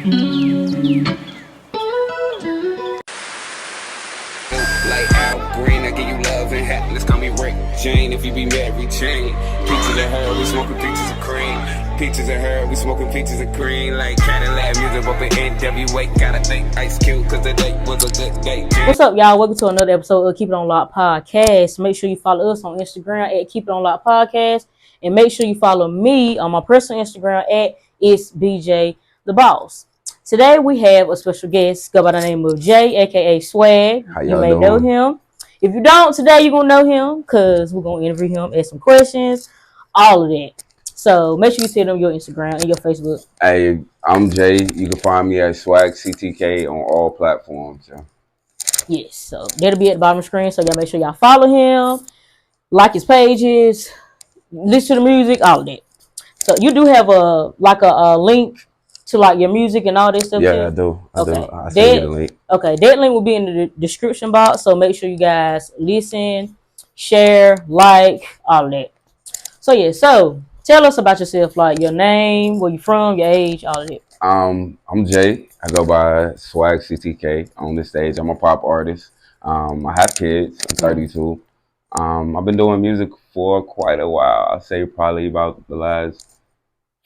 Like Al Green, I give you love and happiness. Call me Rick Jane if you be Mary Jane. Peaches of her, we smoking peaches of cream. Peaches of her, we smoking peaches of cream. Like Cadillac music up in NWA. Gotta thank Ice Cube, cause the date was a good day. What's up, y'all? Welcome to another episode of Keep It On Lock Podcast. Make sure you follow us on Instagram at Keep It On Lock Podcast. And make sure you follow me on my personal Instagram at It's BJ the Boss. Today we have a special guest go by the name of Jay, aka Swagg. You may know him. If you don't, today you're gonna know him because we're gonna interview him, ask some questions, all of that. So make sure you tell them your Instagram and your Facebook. Hey, I'm Jay. You can find me at Swagg CTK on all platforms. Yeah. Yes, so that'll be at the bottom of the screen. So y'all make sure y'all follow him, like his pages, listen to the music, all of that. So you do have a link to like your music and all that stuff. Yeah, too? I do. Okay. I'll send you the link. Okay, that link will be in the description box. So make sure you guys listen, share, like, all of that. So yeah, so tell us about yourself, like your name, where you from, your age, all of that. I'm Jay. I go by Swagg CTK on the stage. I'm a pop artist. I have kids. I'm 32. I've been doing music for quite a while. I'd say probably about the last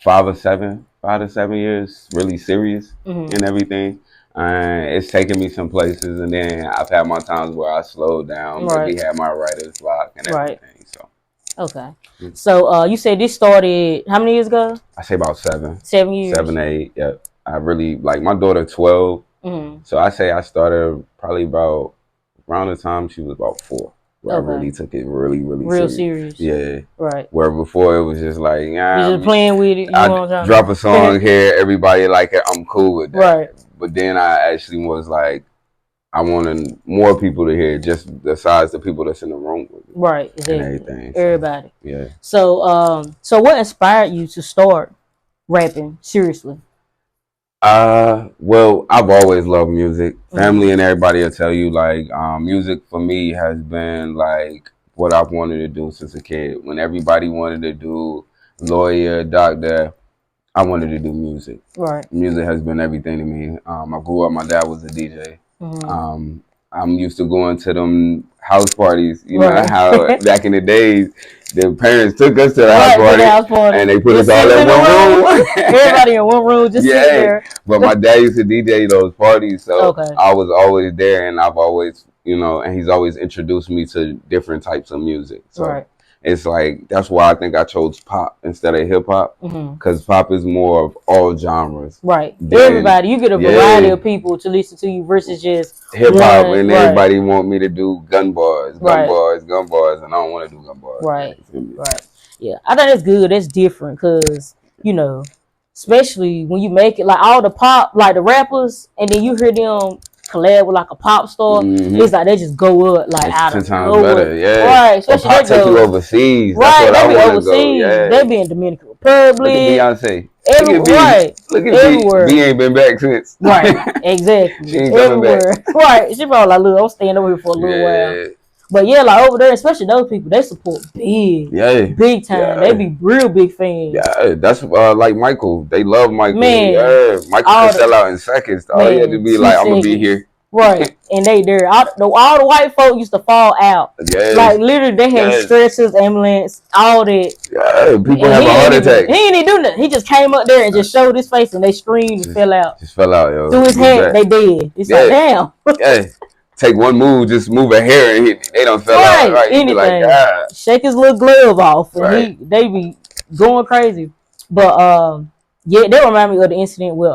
5 to 7 years, really serious and everything. It's taken me some places, and then I've had my times where I slowed down, maybe had my writer's block and everything. So okay. So you said this started how many years ago? I say about 7. 7 years. 7, 8. Yeah. I really like my daughter 12. So I say I started probably about around the time she was about 4. Where I really took it really serious. Yeah. Right. Where before it was just like, you're just playing with it. I drop a song here, everybody like it, I'm cool with that. Right. But then I actually was like, I wanted more people to hear, just besides the people that's in the room with me. Right. Exactly. And everything. Everybody. Yeah. So so what inspired you to start rapping seriously? Well, I've always loved music. Family and everybody will tell you, like, music for me has been like what I've wanted to do since a kid. When everybody wanted to do lawyer, doctor, I wanted to do music. Right. Music has been everything to me. I grew up, my dad was a DJ. I'm used to going to them house parties. You know how back in the days, the parents took us to the house party and they put us all in one room. Everybody in one room, just sitting there. But my dad used to DJ those parties, so I was always there, and I've always, and he's always introduced me to different types of music. So it's like, that's why I think I chose pop instead of hip hop, because pop is more of all genres. Right. Everybody, you get a variety of people to listen to you versus just hip hop, and everybody want me to do gun bars, and I don't want to do gun bars. Right. Right. Yeah, I think that's good. That's different because, especially when you make it like all the pop, like the rappers, and then you hear them collab with like a pop star, it's like they just go up like out of 10 times better, right. Especially pop take you overseas, right? They be overseas. They be in Dominican Republic. Look at Beyonce. Look at everywhere. B ain't been back since. Right, exactly. She ain't coming back. Right, she probably like, look, I'm staying over here for a little while. But yeah, like over there, especially those people, they support big time. Yeah. They be real big fans. Yeah, that's like Michael. They love Michael. Man, Michael can sell out in seconds. All you had to be like, I'm gonna be here. Right, and they there. All the white folk used to fall out. Like literally, they had stretchers, ambulance, all that. Yeah, people have a heart attack. He ain't even do nothing. He just came up there and just showed his face, and they screamed and fell out. Just fell out, yo. Through his head, they dead. It's like, damn. Yeah. Take one move, just move a hair, and they don't fell out. Right, anything. Like, shake his little glove off, and they be going crazy. But yeah, they remind me of the incident with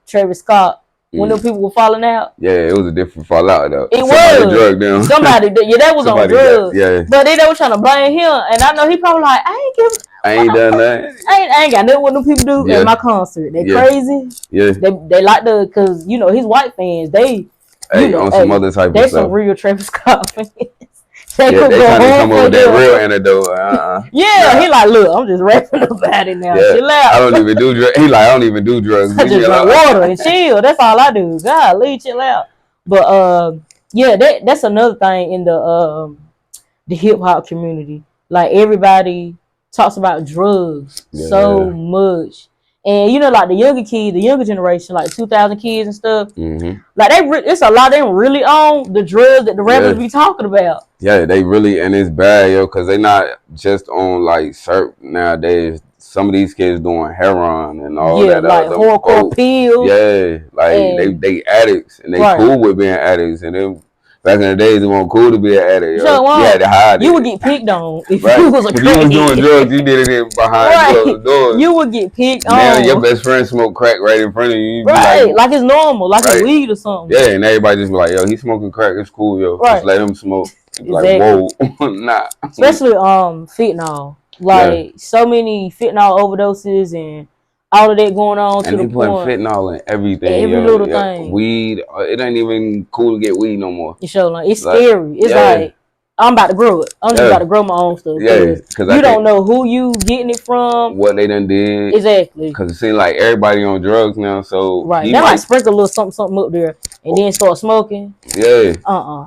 Travis Scott when them people were falling out. Yeah, it was a different fallout though. Somebody drugged them. Somebody, that was on drugs. Yeah, but they were trying to blame him, and I know he probably like, I ain't done that. I ain't got nothing what them people do at my concert. They crazy. Yeah, they like because his white fans they. On some other type of stuff. There's some real Travis Scott fans. They trying to come up with that real antidote. He like, look, I'm just rapping about it now. Chill out. I don't even do drugs. He like, I don't even do drugs. I just drink water and chill. That's all I do. God, leave, chill out. But that's another thing in the hip hop community. Like everybody talks about drugs so much. And you know, like the younger kids, the younger generation, like 2000 kids and stuff, Mm-hmm. like it's a lot of them really on the drugs that the rappers be talking about. Yeah, they really, and it's bad, yo, because they not just on like syrup nowadays. Some of these kids doing heroin and all that. Like hardcore pills. Yeah, like they addicts and they cool with being addicts. And then back in the days, it wasn't cool to be an addict. Yo. You had to hide it. You would get picked on if you was a crack. If you was doing drugs, you did it behind closed doors. You would get picked on. Now your best friend smoke crack right in front of you. Like it's normal, like it's weed or something. Yeah, and everybody just be like, yo, he's smoking crack. It's cool, yo. Just let him smoke. Like, whoa, nah. Especially fentanyl. Like so many fentanyl overdoses and all of that going on. And they putting fentanyl in everything. Every little thing. Weed. It ain't even cool to get weed no more. It's scary. It's like I'm about to grow it. I'm just about to grow my own stuff. Because you don't know who you getting it from. What they done did. Exactly. Because it seems like everybody on drugs now. So they might sprinkle a little something up there and then start smoking. Yeah.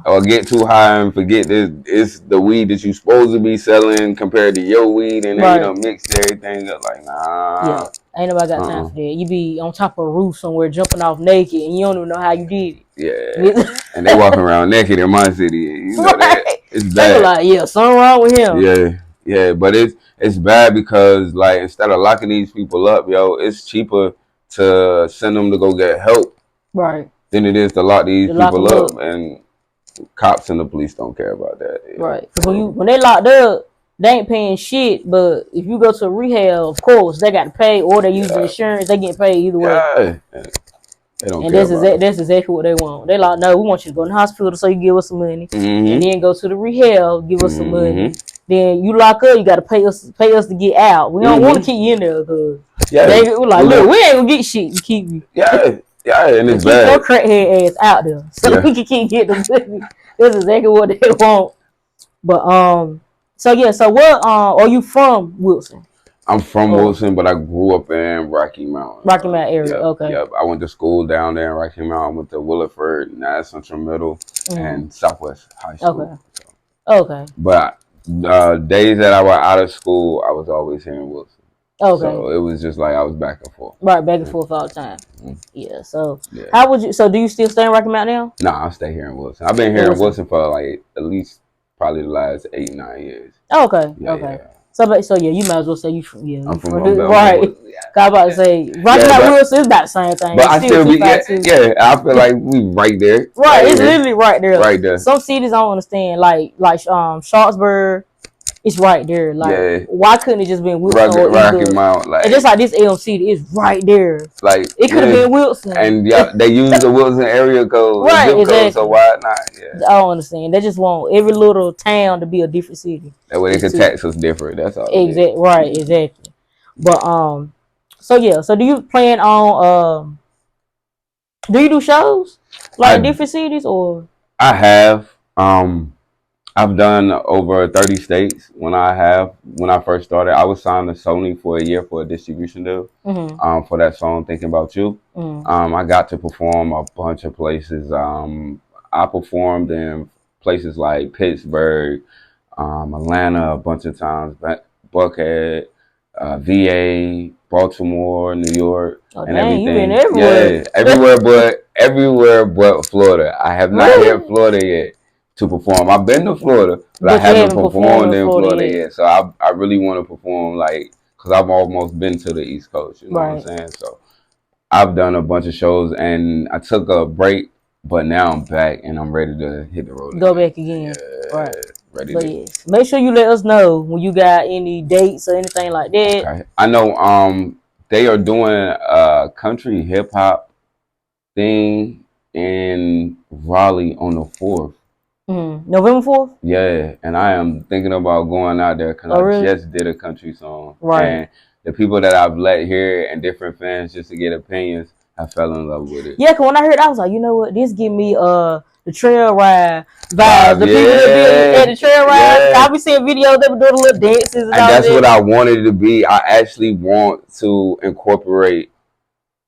Or get too high and forget this. It's the weed that you supposed to be selling compared to your weed, and then you don't mix everything up. Like, nah. Yeah. Ain't nobody got time for that. You be on top of a roof somewhere jumping off naked and you don't even know how you did it. Yeah. And they walking around naked in my city. You know that. It's bad. They like, something wrong with him. Yeah. But it's bad because like instead of locking these people up, yo, it's cheaper to send them to go get help. Right. Than it is to lock these people up. And cops and the police don't care about that. Right. Because when they locked up, they ain't paying shit, but if you go to a rehab, of course, they got to pay, or they use the insurance, they get paid either way. Yeah. They don't care that's exactly what they want. They like, no, we want you to go in the hospital so you give us some money, and then go to the rehab, give us some money. Then you lock up, you got to pay us to get out. We don't want to keep you in there because we're like, look, we ain't gonna get shit to keep you. Yeah, and it's bad. Keep your crackhead ass out there so we can keep getting the money. That's exactly what they want. But So what are you from Wilson? I'm from Wilson, but I grew up in Rocky Mount. Rocky Mount area, okay. Yep. I went to school down there in Rocky Mount. I went to Williford, Nash Central Middle, and Southwest High School. Okay. But days that I was out of school, I was always here in Wilson. Okay. So it was just like I was back and forth. Right, back and forth all the time. Yeah. So how would you? So do you still stay in Rocky Mount now? No, I stay here in Wilson. I've been here in Wilson for like at least probably the last 8-9 years. Okay. So you might as well say you from I'm from right. I about to say Rocky Mount Wilson is about the same thing. But I still be I feel like we right there. Right, it's literally right there. Right there. Some cities I don't understand, like Sharpsburg. It's right there. Like, why couldn't it just been Wilson or Rocky Mount? Like, and just like this LC, it's right there. Like, it could have been Wilson. And they use the Wilson area code, right? Exactly. So why not? I don't understand. They just want every little town to be a different city. That way they can tax us different. That's all. Exactly. Right. Exactly. But So do you plan on do you do shows like in different cities or? I have. I've done over 30 states. When I first started, I was signed to Sony for a year for a distribution deal. For that song "Thinking About You." I got to perform a bunch of places. I performed in places like Pittsburgh, Atlanta a bunch of times, Buckhead, VA, Baltimore, New York, and everything. You been everywhere. Yeah, everywhere but Florida. I have not hit Florida yet to perform. I've been to Florida, but I haven't performed in Florida yet. So I really want to perform, like, because I've almost been to the East Coast. You know what I'm saying? So I've done a bunch of shows, and I took a break, but now I'm back, and I'm ready to hit the road. Go back again. Right. Ready to. Make sure you let us know when you got any dates or anything like that. Okay. I know they are doing a country hip hop thing in Raleigh on the 4th. November 4th? Yeah, and I am thinking about going out there because I just did a country song. Right. And the people that I've let hear and different fans just to get opinions, I fell in love with it. Yeah, because when I heard it, I was like, you know what? This give me the trail ride vibes. The people that be at the trail ride, I be seeing videos that be doing little dances and all that's what I wanted it to be. I actually want to incorporate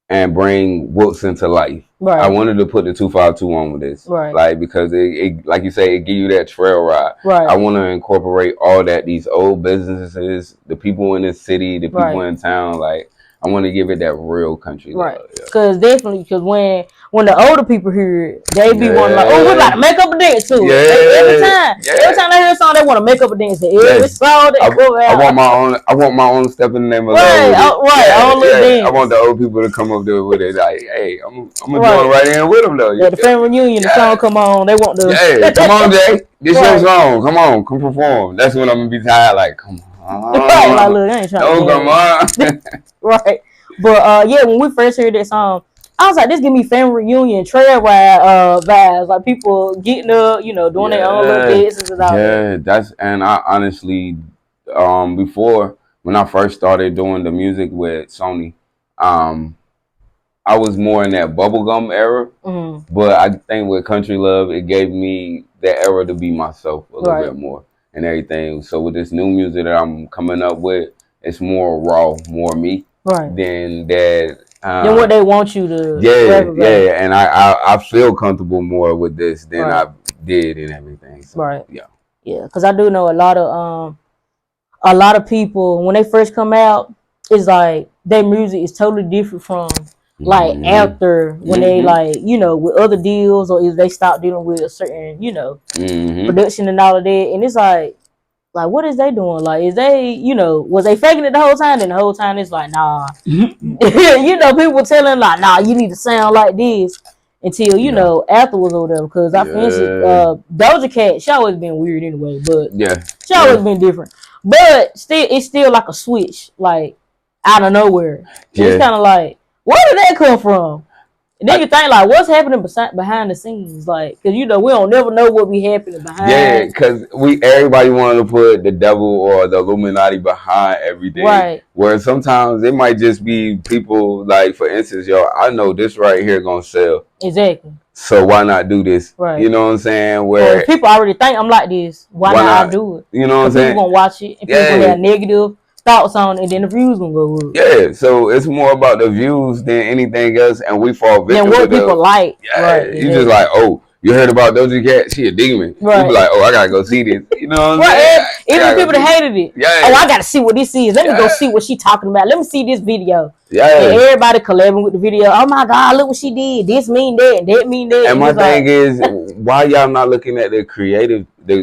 and bring Wilson to life. Right. I wanted to put the 252 on with this. Right. Like, because it like you say, it give you that trail ride. Right. I want to incorporate all that, these old businesses, the people in this city, the people in town. Like, I want to give it that real country Right. love. Yeah. Cause definitely, cause when the older people hear it, they be wanting like, oh, we got to make up a dance to it. Every time they hear a song, they want to make up a dance to every song they come out. I want my own step in the name of love. Own little dance. I want the old people to come up there with it. Like, hey, I'm gonna join right in with them though. Yeah, the family reunion, the song come on, they want the. Hey, come on, Jay, this your song. Come on, come perform. That's when I'm gonna be tired. Like, come on. Right, like, look, I ain't trying to. Come on. Right. But yeah, when we first heard that song, I was like, this give me family reunion, trail ride vibes. Like people getting up, you know, doing their own little dances and all that. Yeah, and I honestly, before when I first started doing the music with Sony, I was more in that bubblegum era. Mm-hmm. But I think with Country Love, it gave me that era to be myself a little bit more and everything. So with this new music that I'm coming up with, it's more raw, more me. Right. Than that. Than what they want you to. Yeah, and I feel comfortable more with this than I did and everything. So, yeah, because I do know a lot of people when they first come out, it's like their music is totally different from like after when they like with other deals or if they stop dealing with a certain production and all of that, and it's like what is they doing? Like, is they, was they faking it the whole time? And the whole time it's like, nah. People telling like, nah, you need to sound like this until, afterwards or whatever. Because I finished Doja Cat, she always been weird anyway, but she always been different. But it's still like a switch, like out of nowhere. It's kind of like, where did that come from? And then you think like, what's happening behind the scenes? Like, because we don't never know what be happening behind. Yeah, because everybody wanted to put the devil or the Illuminati behind everything. Right. Where sometimes it might just be people like, for instance, I know this right here gonna sell. Exactly. So why not do this? Right. You know what I'm saying? Where people already think I'm like this. Why not do it? You know what I'm saying? People gonna watch it and people gonna have negative thoughts on it, and then the views gonna go up. Yeah, so it's more about the views than anything else, and we fall victim to what people like. Yeah, right, you just like, oh, you heard about Doja Cat? She a demon. Right. You be like, oh, I gotta go see this. You know what I'm saying? Even people that hated it. Yeah. Oh, I gotta see what this is. Let me go see what she talking about. Let me see this video. Yeah. And everybody collabing with the video. Oh my God, look what she did. This mean that, and that mean that. And my thing is, why y'all not looking at the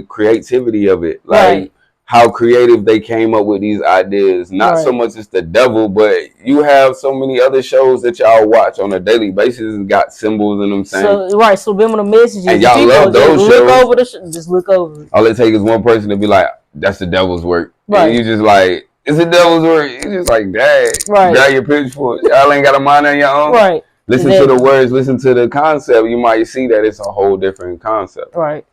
creativity of it? Like, how creative they came up with these ideas. Not so much as the devil, but you have so many other shows that y'all watch on a daily basis and got symbols in them saying. So subliminal messages. And y'all love those shows. Just look over it. All it takes is one person to be like, that's the devil's work. Right. And you just like, it's the devil's work. You just like, dang. Right. Grab your pitchfork. Y'all ain't got a mind on your own. Right. Listen to the words, listen to the concept. You might see that it's a whole different concept. Right.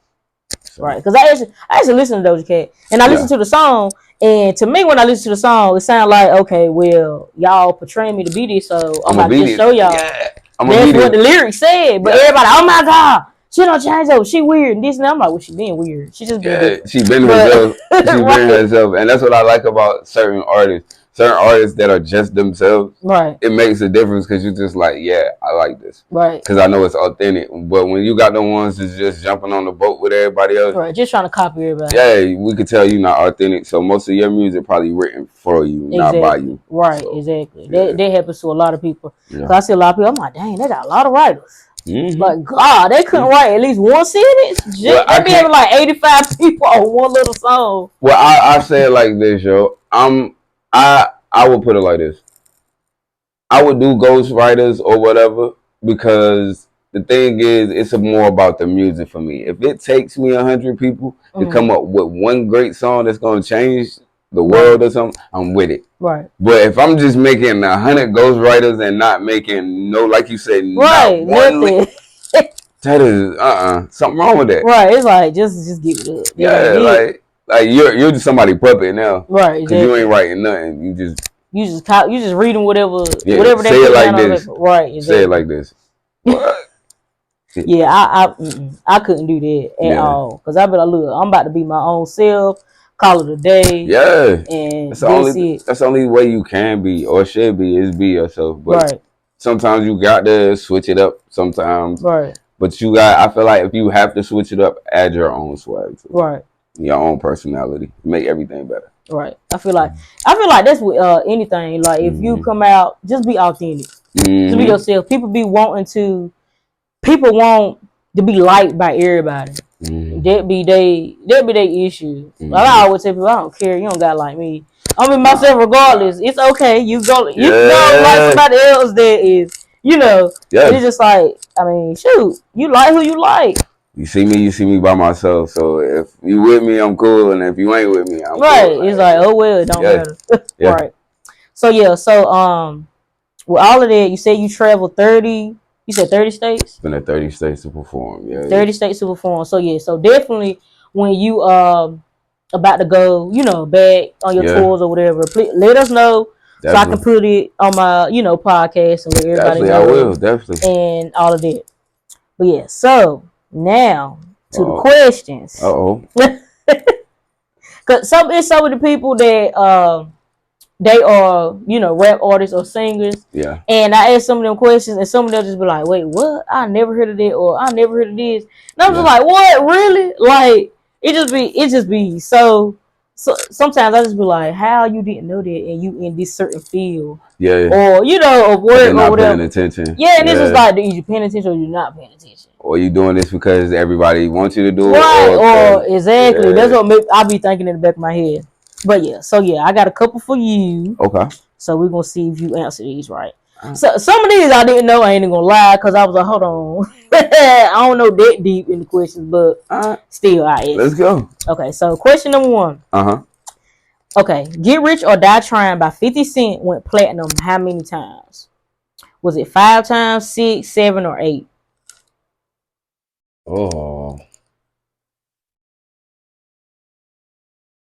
Right, because I actually listen to Doja Cat, and I listen to the song, and to me, when I listen to the song, it sounds like, okay, well, y'all portraying me to be this, so I'm about to just show y'all. Yeah. That's what the lyrics said, but everybody, oh my God, she don't change up, she weird, and this and that. I'm like, well, she being weird. She just being she been herself. She been herself, and that's what I like about certain artists. Certain artists that are just themselves, right? It makes a difference because you're just like, yeah, I like this, right? Because I know it's authentic. But when you got the ones that's just jumping on the boat with everybody else, right? Just trying to copy everybody. Yeah, we could tell you're not authentic. So most of your music probably written for you, not by you. Right, so, exactly. That happens to a lot of people. Yeah. So I see a lot of people. I'm like, dang, they got a lot of writers. Mm-hmm. Like, God, they couldn't write at least one sentence. They be having like 85 people on one little song. Well, I say it like this, yo. I would put it like this. I would do ghostwriters or whatever because the thing is, it's more about the music for me. If it takes me 100 people to come up with one great song that's going to change the world or something, I'm with it. Right. But if I'm just making 100 ghostwriters and not making like you said, right, nothing. That is something wrong with that. Right. It's like just give it up. Yeah, like you're just somebody puppet now, right? Because you ain't writing nothing. You just reading whatever they say it like this, right? Exactly. Say it like this. Yeah, I couldn't do that at all because I be like, look, I'm about to be my own self. Call it a day. Yeah, and that's the only way you can be or should be is be yourself. But sometimes you got to switch it up. Sometimes, right? But I feel like if you have to switch it up, add your own swag to it. Right. Your own personality, make everything better. Right. I feel like that's with anything. Like if you come out, just be authentic. Just be yourself. People want to be liked by everybody. That be they issue. Like I always tell people, I don't care. You don't got like me. I'm in myself regardless. It's okay. You go like somebody else that is, And it's just like, I mean, shoot, you like who you like. You see me by myself. So if you with me, I'm cool, and if you ain't with me, I'm right. cool. It's like, oh well, it don't matter. Right. So with all of that, you said you traveled 30. You said 30 states? Been at 30 states to perform, 30 states to perform. So so definitely when you about to go, back on your tours or whatever, please let us know so I can put it on my, podcast and let everybody know. I will, definitely. And all of that. But so now to the questions. Cause some of the people that they are, rap artists or singers. Yeah. And I ask some of them questions, and some of them just be like, "Wait, what? I never heard of that, or I never heard of this." And I'm just like, "What? Really?" Like it just be so. Sometimes I just be like, "How you didn't know that, and you in this certain field?" Yeah. Or of work or whatever. Paying attention. Yeah, and it's just like, are you paying attention or you not paying attention? Or you doing this because everybody wants you to do it? Right. Or exactly. Yeah. That's what I be thinking in the back of my head. But I got a couple for you. Okay. So we're gonna see if you answer these right. So some of these I didn't know. I ain't even gonna lie because I was like, hold on, I don't know that deep in the questions, but still, I asked. Let's go. Okay, so question number 1. Okay, "Get Rich or Die Trying" by 50 Cent went platinum how many times? Was it 5 times, 6, 7, or 8? Oh.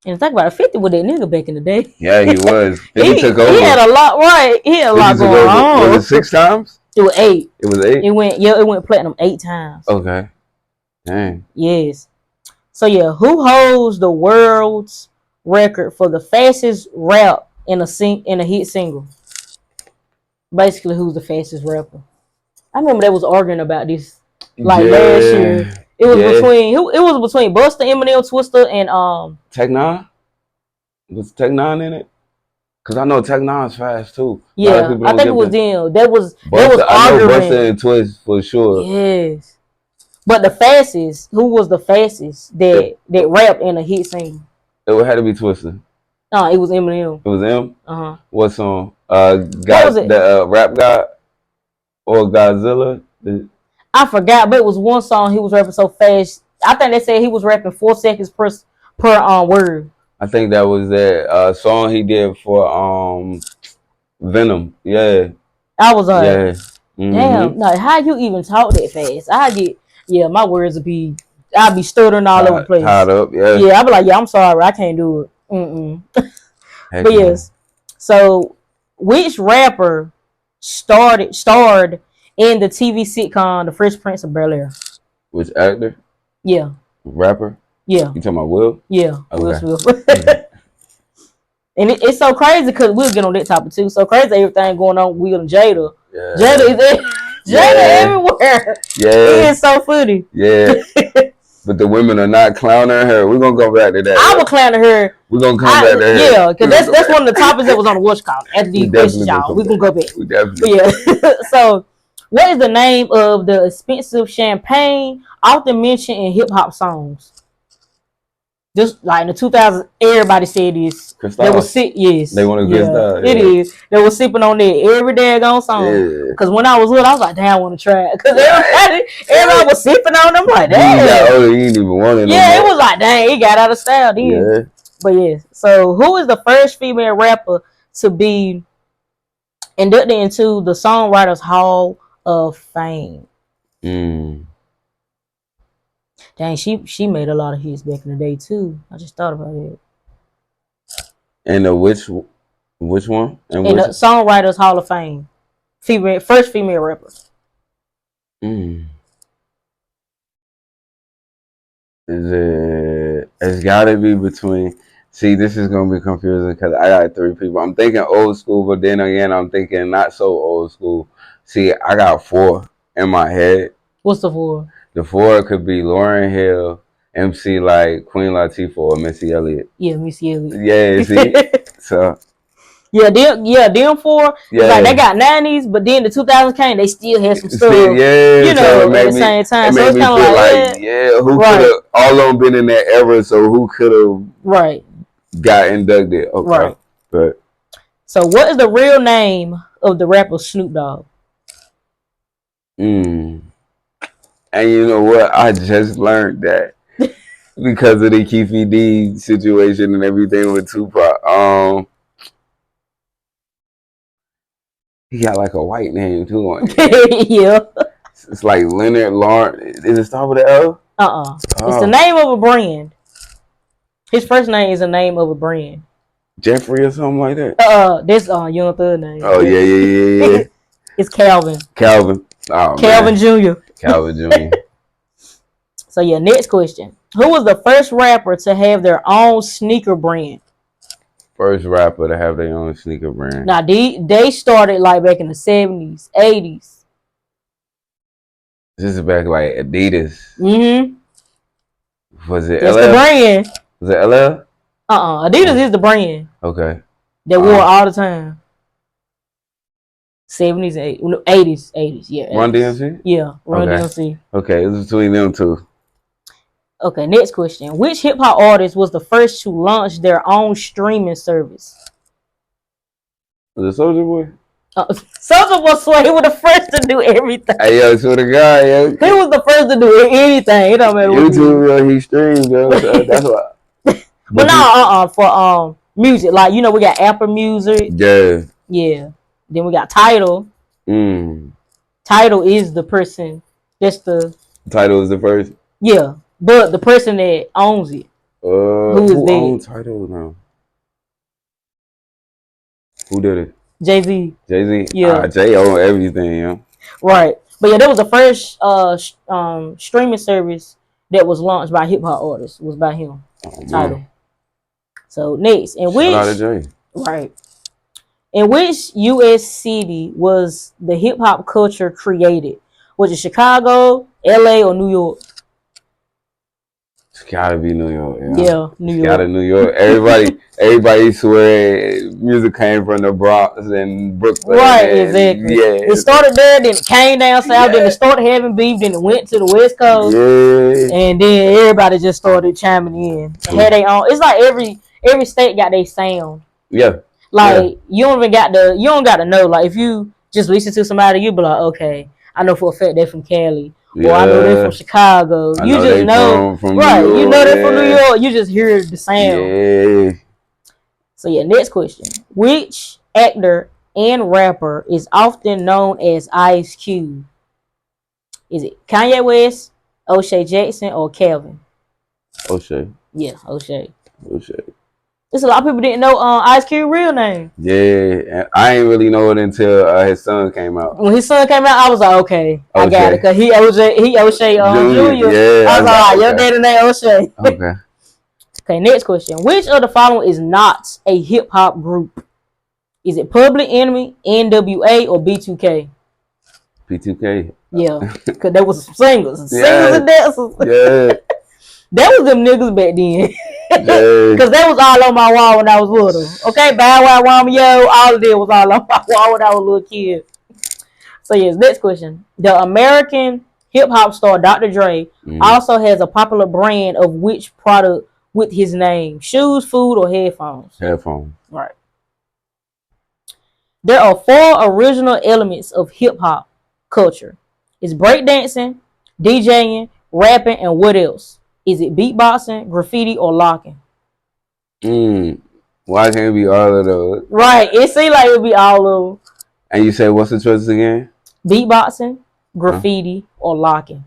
And think about it, 50 was that nigga back in the day. Yeah, he was. He took over. He had a lot, right? He had a lot going on. Was it 6 times? It was 8. It was 8? It went platinum 8 times. Okay. Dang. Yes. So who holds the world's record for the fastest rap in a hit single? Basically, who's the fastest rapper? I remember they was arguing about this last year. It was between Busta, Eminem, Twista, and Tech Nine. Was Tech Nine in it? Cause I know Tech Nine's fast too. Yeah, I think it was them. That was arguing. I know Busta and Twist for sure. Yes, but the fastest, who was the fastest that rapped in a hit single? It had to be Twista. No, it was Eminem. It was him. What song? What was it? The Rap God or Godzilla. I forgot, but it was one song he was rapping so fast. I think they said he was rapping 4 seconds per word. I think that was that song he did for Venom. Yeah. I was like, damn, like how you even talk that fast? My words would be, I'd be stuttering all over the place. Tied up, yeah. Yeah, I'd be like, I'm sorry, I can't do it. But yes. So which rapper starred in the TV sitcom The Fresh Prince of Bel-Air? Which actor? Yeah. Rapper? Yeah. You talking about Will? Yeah. Okay. Will. And it's so crazy because we'll get on that topic too. So crazy everything going on with Will and Jada. Yeah. Jada everywhere. Yeah. It is so funny. Yeah. But the women are not clowning her. We're going to go back to that. I was clowning her. We're going to come back to her. Yeah, because that's one of the topics that was on the watch call. After these questions, y'all. We're going to go back. We definitely. Yeah. So, what is the name of the expensive champagne often mentioned in hip-hop songs? Just like in the 2000s, everybody said this. Cristal. They were yes. They want to Cristal. Yeah. It is. They were sipping on that every daggone song. Yeah. Because when I was little, I was like, damn, I want to try it. Because everybody was sipping on them like, damn. You ain't even want it. Yeah, it was like, dang, it got out of style then. Yeah. But yes. So, who is the first female rapper to be inducted into the Songwriters Hall of Fame? Dang, she made a lot of hits back in the day too. I just thought about it. And which one? And in the Songwriters Hall of Fame, first female rapper. It's got to be between. See, this is gonna be confusing because I got 3 people. I'm thinking old school, but then again, I'm thinking not so old school. See, I got 4 in my head. What's the 4? The 4 could be Lauryn Hill, MC like Queen Latifah or Missy Elliott. Yeah, Missy Elliott. Yeah, see? So them four. yeah. Like they got 90s, but then the 2000s came, they still had some stuff. Yeah, you so know, at the same time. So it's kind of like, who could have all of them been in that era? So who could have got inducted? Okay, right. But so what is the real name of the rapper Snoop Dogg? And you know what? I just learned that because of the Keefy D situation and everything with Tupac. He got like a white name too on it. Yeah. It's like Leonard Lawrence. Is it start with an L? It's the name of a brand. His first name is a name of a brand. Jeffrey or something like that. This Young Thug name. Oh yeah. It's Calvin. Calvin. Oh, Calvin Jr. Calvin Jr. So yeah, next question. Who was the first rapper to have their own sneaker brand? First rapper to have their own sneaker brand. Now they started like back in the 70s, 80s. This is back like Adidas. Was it That's LL? the brand. Was it LL? Adidas is the brand. Okay. They wore all the time. 70s, 80s, yeah. 80s. Run DMC? Yeah, Run DMC. Okay, it's between them two. Okay, next question. Which hip hop artist was the first to launch their own streaming service? Was it Soulja Boy? Soulja Boy Swagg, he was the first to do everything. Hey, yo, swear to God, yo. He was the first to do anything. It don't matter what YouTube, yo, he streamed, yo. So that's why. But no, for music, like, you know, we got Apple Music. Yeah. Then we got Tidal. Tidal is the person. That's the Tidal is the first. Yeah, but the person that owns it. Who owns Tidal now? Who did it? Jay-Z. Jay-Z. Yeah. Jay owned everything, yo. Right, but yeah, that was the first streaming service that was launched by hip hop artists. Was by him. Tidal. So next, in which shout out to Jay. Right. In which U.S. city was the hip hop culture created? Was it Chicago, L.A., or New York? It's gotta be New York. Yeah, New York. Gotta New York. Everybody swear music came from the Bronx and Brooklyn. Right, exactly. Yeah. It started there, then it came down south, then it started having beef, then it went to the West Coast. Yeah. And then everybody just started chiming in. Had their own. It's like every state got their sound. Yeah. Like you don't got to know. Like if you just listen to somebody, you be like, okay, I know for a fact they're from Cali. Or I know they're from Chicago. You just know. From right. New York, you know they're from New York. You just hear the sound. Yeah. So yeah, next question. Which actor and rapper is often known as Ice Cube? Is it Kanye West, O'Shea Jackson, or Calvin? O'Shea. Yeah, O'Shea. O'Shea. There's a lot of people didn't know Ice Cube real name. Yeah, I ain't really know it until his son came out. When his son came out, I was like, okay, I got it, cause he O'Shea Junior. Yeah, I was like, your daddy name O'Shea. Okay. Okay, next question. Which of the following is not a hip hop group? Is it Public Enemy, NWA, or B2K? B2K. Yeah, because there was some singers Yeah. and dancers. Yeah. That was them niggas back then. Yeah. Because that was all on my wall when I was little. Okay, Bow Wow, Wamba, Yo, all of it was all on my wall when I was a little kid. So yes, next question. The American hip hop star Dr. Dre also has a popular brand of which product with his name? Shoes, food, or headphones? Headphones. Right. There are 4 original elements of hip hop culture. It's breakdancing, DJing, rapping, and what else? Is it beatboxing, graffiti, or locking? Why can't it be all of those? Right. It seems like it would be all of them. And you say what's the choices again? Beatboxing, graffiti, or locking.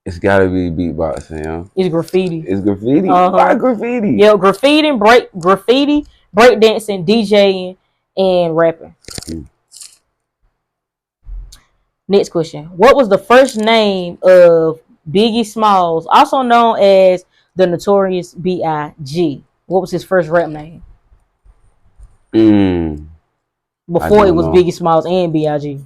It's gotta be beatboxing, yo. It's graffiti. It's graffiti. Why graffiti? Yeah, graffiti, breakdancing, DJing, and rapping. Next question. What was the first name of Biggie Smalls, also known as the Notorious B.I.G.? What was his first rap name? Before it was Biggie Smalls and B.I.G.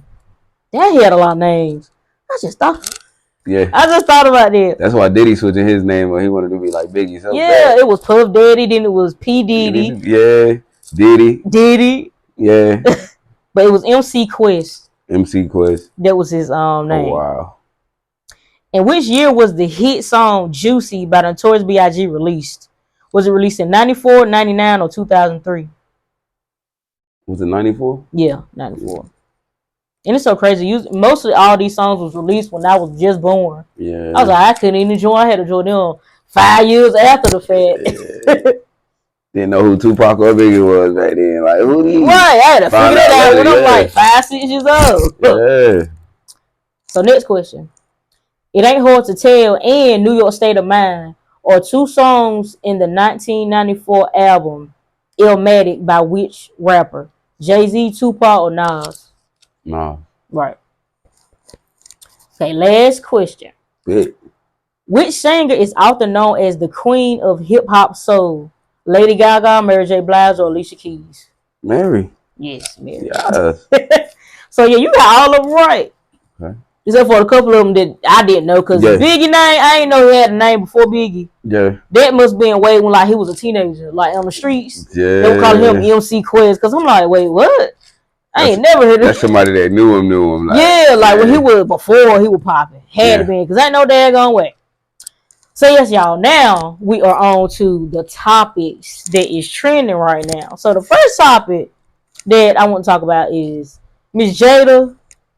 That he had a lot of names. I just thought. Yeah. I just thought about that. That's why Diddy switching his name when he wanted to be like Biggie. So Yeah, bad. it was Puff Daddy, then it was P Diddy, Yeah. Diddy, Yeah. but it was MC Quest. MC Quest. That was his name. Oh wow. And which year was the hit song Juicy by Notorious B.I.G. released? Was it released in 94, 99, or 2003? Was it 94? Yeah, 94. And it's so crazy. Mostly all these songs was released when I was just born. Yeah. I was like, I couldn't even join. I had to join them 5 years after the fact. Yeah. Didn't know who Tupac or Biggie was back then. Like, who these? Right, I had to figure that out when I'm like 5, 6 years old. Yeah. So next question. It Ain't Hard to Tell and New York State of Mind are two songs in the 1994 album Illmatic by which rapper? Jay-Z, Tupac, or Nas? No. Right. Okay, last question. Big. Which singer is often known as the queen of hip-hop soul? Lady Gaga, Mary J. Blige, or Alicia Keys? Mary. Yes, Mary. Yes. So yeah, you got all of them right. Okay. Except for a couple of them that I didn't know, because Biggie name, I ain't know he had a name before Biggie. Yeah. That must be in way when like he was a teenager, like on the streets. Yeah. They would call him MC Quest, because I'm like, wait, what? I ain't never heard of That's somebody that knew him. Like, yeah, like when he was before he was popping. Had to be, because ain't no daggone way. So yes, y'all, now we are on to the topics that is trending right now. So the first topic that I want to talk about is Miss Jada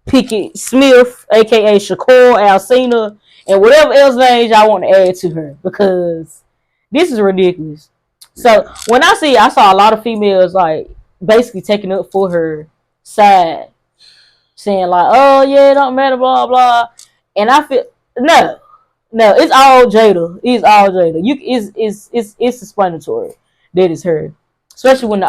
Pickett Smith, aka Shakur Alcina, and whatever else names y'all want to add to her, because this is ridiculous. So when I saw a lot of females like basically taking up for her side, saying like, "Oh yeah, it don't matter, blah blah," and I feel no, it's all Jada. It's all Jada. It's explanatory that it's her. Especially when the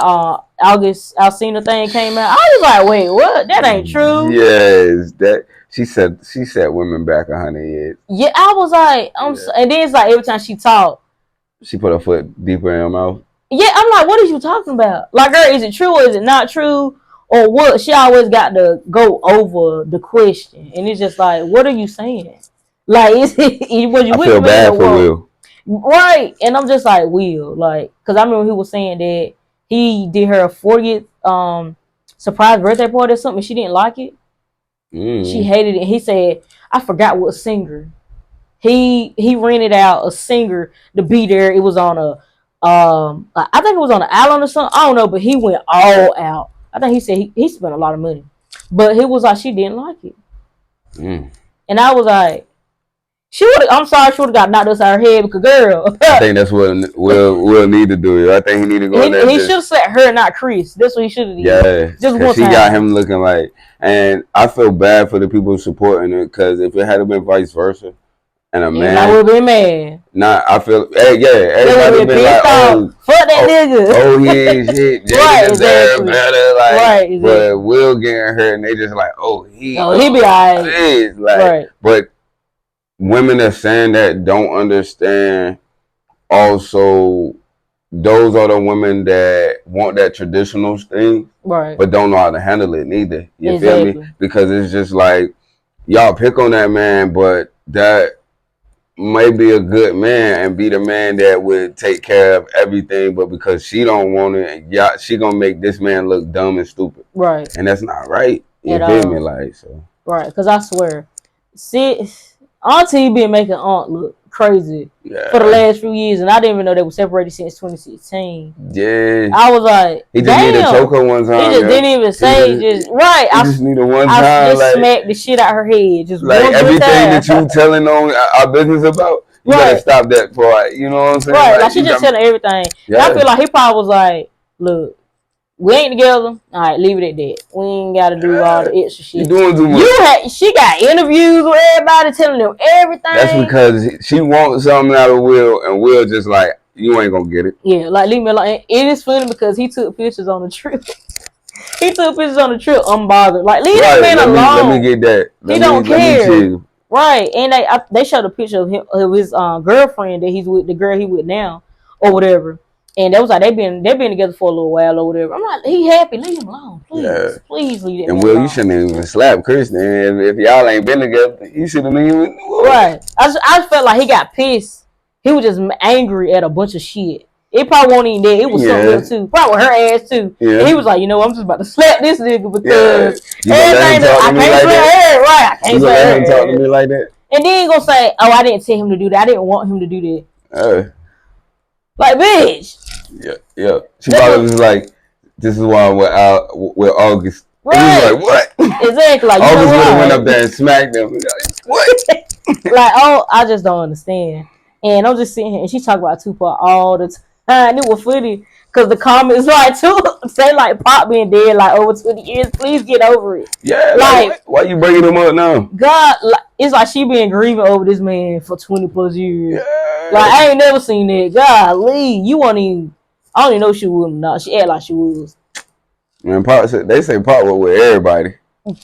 August Alsina thing came out. I was like, wait, what? That ain't true. Yes, that she set women back 100 years. Yeah, I was like, and then it's like every time she talked, she put her foot deeper in her mouth. Yeah, I'm like, what are you talking about? Like, girl, is it true or is it not true? Or what? She always got to go over the question. And it's just like, what are you saying? Like, was you I feel bad for Will. Right. And I'm just like, Will. Like, because I remember he was saying that he did her 40th surprise birthday party or something. She didn't like it. She hated it. He said, I forgot what singer. He rented out a singer to be there. It was on I think it was on an island or something. I don't know, but he went all out. I think he said he spent a lot of money. But he was like, she didn't like it. And I was like, I'm sorry, she would have got knocked upside her head because, girl. I think that's what Will need to do. I think he need to go in there. He should have said her, not Chris. That's what he should have done. Yeah. Just one she time. got him looking like, and I feel bad for the people supporting it, because if it had been vice versa, and a man, I would have been mad. Nah, I feel, everybody been like, oh, fuck that nigga. Oh, he ain't shit. Right, exactly. Better, like, right, exactly. But Will getting hurt, and they just like, he be alright. Like, right. But women are saying that don't understand. Also, those are the women that want that traditional thing, right? But don't know how to handle it neither. You feel me? Because it's just like, y'all pick on that man, but that may be a good man and be the man that would take care of everything, but because she don't want it, she gonna make this man look dumb and stupid. Right. And that's not right. You feel me? Like, so. Right, because I swear, Auntie been making Aunt look crazy for the last few years, and I didn't even know they were separated since 2016. Yeah. I was like, he just need to choke her one time. He just didn't even say, right. I just need a one time. I just smacked the shit out her head. Just like one everything time. that you telling on our business about, you gotta stop that part. You know what I'm saying? Right, like she just telling everything. Yeah. I feel like he probably was like, look, we ain't together. All right, leave it at that. We ain't got to do all the extra shit. You doing too much. She got interviews with everybody, telling them everything. That's because she wants something out of Will, and Will just like, you ain't gonna get it. Yeah, like leave me alone. And it is funny because he took pictures on the trip. He took pictures on the trip unbothered. Like, leave that man alone. Let me get that. He don't care. Right, and they showed a picture of him, of his girlfriend that he's with, the girl he with now, or whatever. And that was like they been together for a little while or whatever. I'm like, he happy, leave him alone, please, please leave that And man Will, alone. you shouldn't even slap Kristen. If y'all ain't been together, you should have even. Right. I felt like he got pissed. He was just angry at a bunch of shit. It probably wasn't even there. It was something else too. Probably with her ass too. Yeah. And he was like, I'm just about to slap this nigga because you gonna let him talk to me like that? Right. I can't you gonna let him talk to me like that? And then he gonna say, "Oh, I didn't tell him to do that. I didn't want him to do that." Like, bitch. Yeah. She probably was like, "This is why I'm with August." Right. And he was like, "What?" Exactly. Like, August would have went up there and smacked him. Like, what? Like, oh, I just don't understand. And I'm just sitting here, and she talk about Tupac all the time. It was funny because the comments like say like Pop being dead like over 20 years. Please get over it. Yeah. Like why you bringing him up now? God, it's like she been grieving over this man for 20 plus years. Yeah. Like I ain't never seen that. Golly, you won't even. I don't even know if she would or not. She act like she was. Man, Pop said they say Pop was with everybody.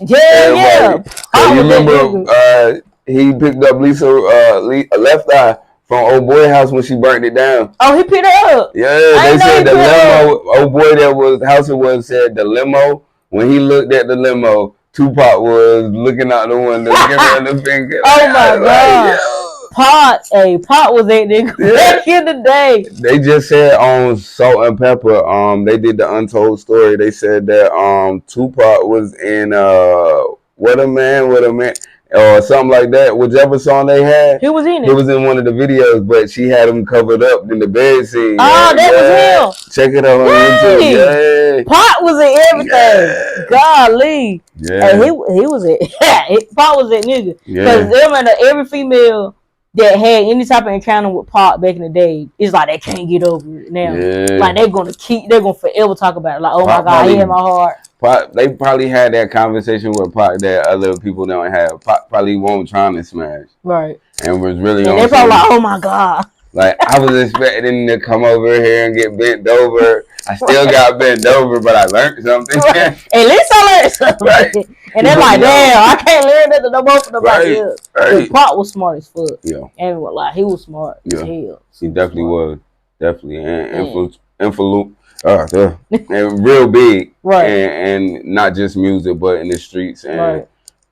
Yeah. You remember he picked up Lisa Left Eye from old boy house when she burnt it down. Oh, he picked her up. Yeah, they said the limo. Old boy that was house it was said the limo. When he looked at the limo, Tupac was looking out the window, giving her the finger. Oh my God. Pot was that nigga back in the day. They just said on Salt and Pepper, they did the untold story. They said that Tupac was in What a Man, or something like that. Whichever song they had, he was in it. He was in one of the videos, but she had him covered up in the bed scene. Oh, that was him. Check it out on YouTube. Yeah. Pot was in everything. Yeah. Golly. Yeah. And he was it. Pot was that nigga. Yeah. Because every female that had any type of encounter with Pop back in the day, it's like they can't get over it now. Yeah. Like they're gonna forever talk about it. Like, oh Pop, my God, he had my heart. Pop, they probably had that conversation with Pop that other people don't have. Pop probably won't trying to smash. Right. And was really and they probably like, oh my God. Like I was expecting to come over here and get bent over. I still got bent over, but I learned something. Right. At least I learned something. Right. And they're like, damn, I can't learn nothing no more from nobody else. Right. Pop was smart as fuck. Yeah. And like he was smart as hell. He definitely was. Definitely. And real big. Right. And not just music, but in the streets and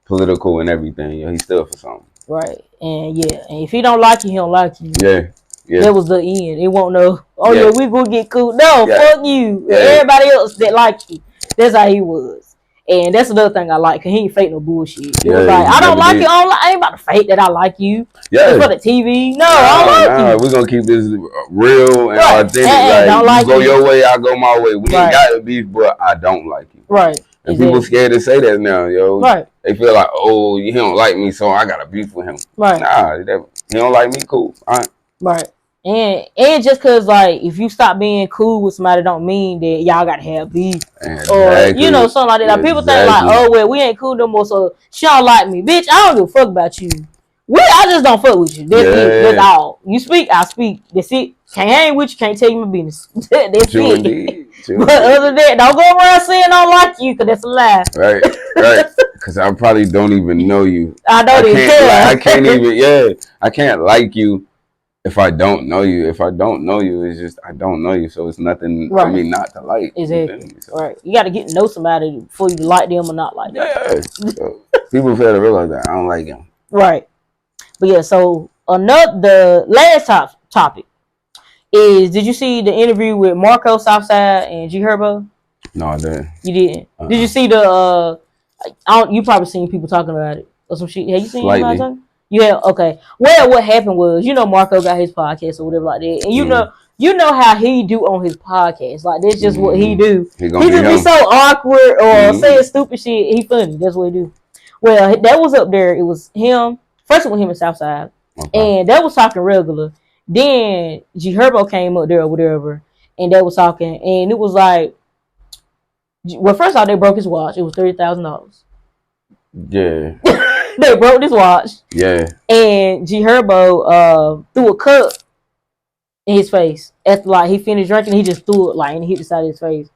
political and everything. Yeah, he stood for something. Right. And and if he don't like you, he don't like you. Yeah. Yeah. That was the end. It won't know. Oh yeah, we gonna get cool. No, fuck you. Yeah. Everybody else that like you. That's how he was. And that's another thing I like, cause he ain't fake no bullshit. It was like, I don't like you. I ain't about to fake that I like you. Yeah. Just for the TV. No, I don't like you. We're gonna keep this real and authentic. Like, you go your way, I go my way. We ain't got to beef, but I don't like you. Right. And people scared to say that now, yo. Right. They feel like, oh, he don't like me, so I gotta beef with him. Right. Nah, he don't like me, cool. All right. Right. And just cause like if you stop being cool with somebody don't mean that y'all gotta have beef. Exactly. Or something like that. Like, people think like, oh well, we ain't cool no more, so she don't like me. Bitch, I don't give a fuck about you. I just don't fuck with you. That's it. That's all. You speak, I speak. That's it. Can't hang with you, can't tell you my business. That's it. But other than that, don't go around saying I don't like you, cause that's a lie. Right. Cause I probably don't even know you. I don't even care. I can't even I can't like you if I don't know you. If I don't know you, it's just I don't know you, so it's nothing for me not to like. Exactly. Right. You got to get to know somebody before you like them or not like them. Yeah. So people fail to realize that I don't like him. Right. But so the last topic is: did you see the interview with Marco Southside and G Herbo? No, I didn't. You didn't. Did you see the? You probably seen people talking about it or some shit. Have you seen anybody talking? Yeah, okay. Well, what happened was, Marco got his podcast or whatever like that, and you know how he do on his podcast. Like that's just what he do. He just be so awkward or saying stupid shit. He funny. That's what he do. Well, that was up there. It was him. First one, him and Southside, and that was talking regular. Then G Herbo came up there or whatever, and they was talking, and it was like, well, first off, they broke his watch. It was $30,000. Yeah. They broke this watch. Yeah. And G Herbo threw a cup in his face. After he finished drinking, he just threw it and hit the side of his face.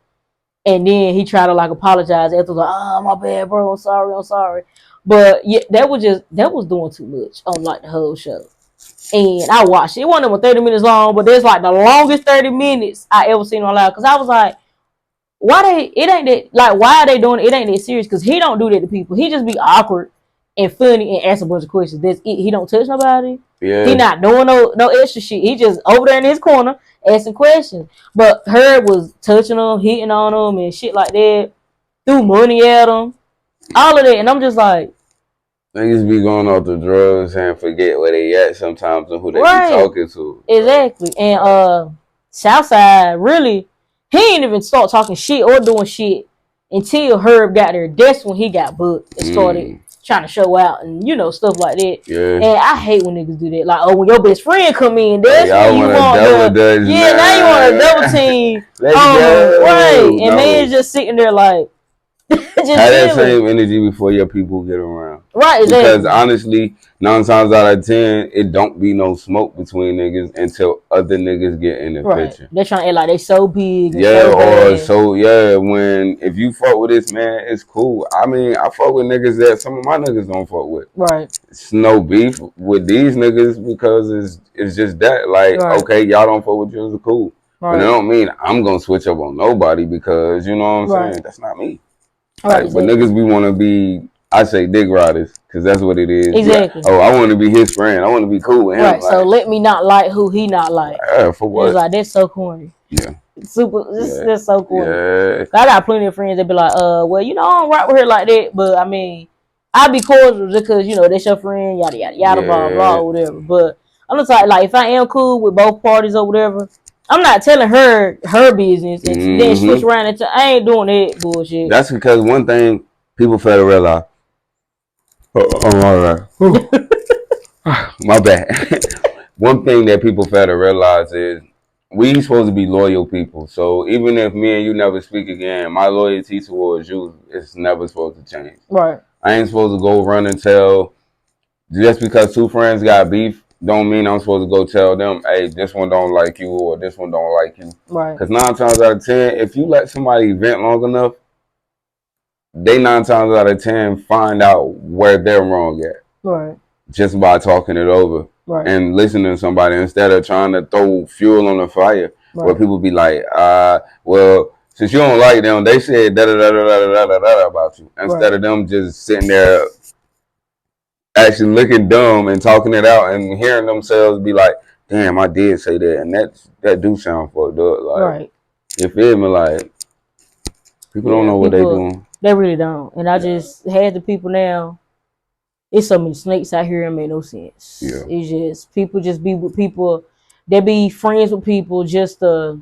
And then he tried to apologize. After oh my bad, bro, I'm sorry. But yeah, that was doing too much on the whole show. And I watched it. It wasn't even 30 minutes long, but it's like the longest 30 minutes I ever seen on live. Cause I was like, why are they doing it? It ain't that serious. Cause he don't do that to people. He just be awkward and funny and ask a bunch of questions. That's it. He don't touch nobody. Yeah. He not doing no extra shit. He just over there in his corner asking questions. But Herb was touching him, hitting on him and shit like that. Threw money at him. All of that. And I'm just like, niggas be going off the drugs and forget where they at sometimes and who they be talking to. Exactly. And Southside, really, he ain't even start talking shit or doing shit until Herb got there. That's when he got booked and started trying to show out and, stuff like that. Yeah. And I hate when niggas do that. Like, oh, when your best friend come in, that's when you want now you want a double team. Right. And man's just sitting there like, just have that same energy before your people get around. Right, exactly. Because honestly, 9 times out of 10, it don't be no smoke between niggas until other niggas get in the picture. They're trying to act like they so big. When if you fuck with this man, it's cool. I mean, I fuck with niggas that some of my niggas don't fuck with. Right. It's no beef with these niggas because it's just that. Like, okay, y'all don't fuck with you, it's cool. Right. But it don't mean I'm gonna switch up on nobody because you know what I'm saying? That's not me. Right, but niggas we want to be, I say dick riders, because that's what it is. Exactly. Like, oh, I want to be his friend. I want to be cool with him. Right, so let me not like who he not like. Yeah, for what? It's like, that's so corny. Yeah. That's so corny. Yeah. I got plenty of friends that be like, well, I don't rock with her like that, but I mean, I be cordial just because, that's your friend, yada, yada, yada, blah, blah, whatever. But I'm the type, like, if I am cool with both parties or whatever, I'm not telling her business and then switch around and I ain't doing that bullshit. That's because one thing people fail to realize. My bad. One thing that people fail to realize is we supposed to be loyal people. So even if me and you never speak again, my loyalty towards you is never supposed to change. Right. I ain't supposed to go run and tell just because 2 friends got beef. Don't mean I'm supposed to go tell them, hey, this one don't like you or this one don't like you. Right. Because 9 times out of 10, if you let somebody vent long enough, they 9 times out of 10 find out where they're wrong at. Right. Just by talking it over. Right. And listening to somebody instead of trying to throw fuel on the fire. Right. Where people be like, well, since you don't like them, they said da-da-da-da-da-da-da-da about you. Instead of them just sitting there actually looking dumb and talking it out and hearing themselves be like, damn, I did say that. And that do sound fucked up. Like, you feel me? Like, people don't know what they doing. They really don't. And I just had the people now. It's so many snakes out here, it make no sense. Yeah. It's just, people just be with people. They be friends with people just to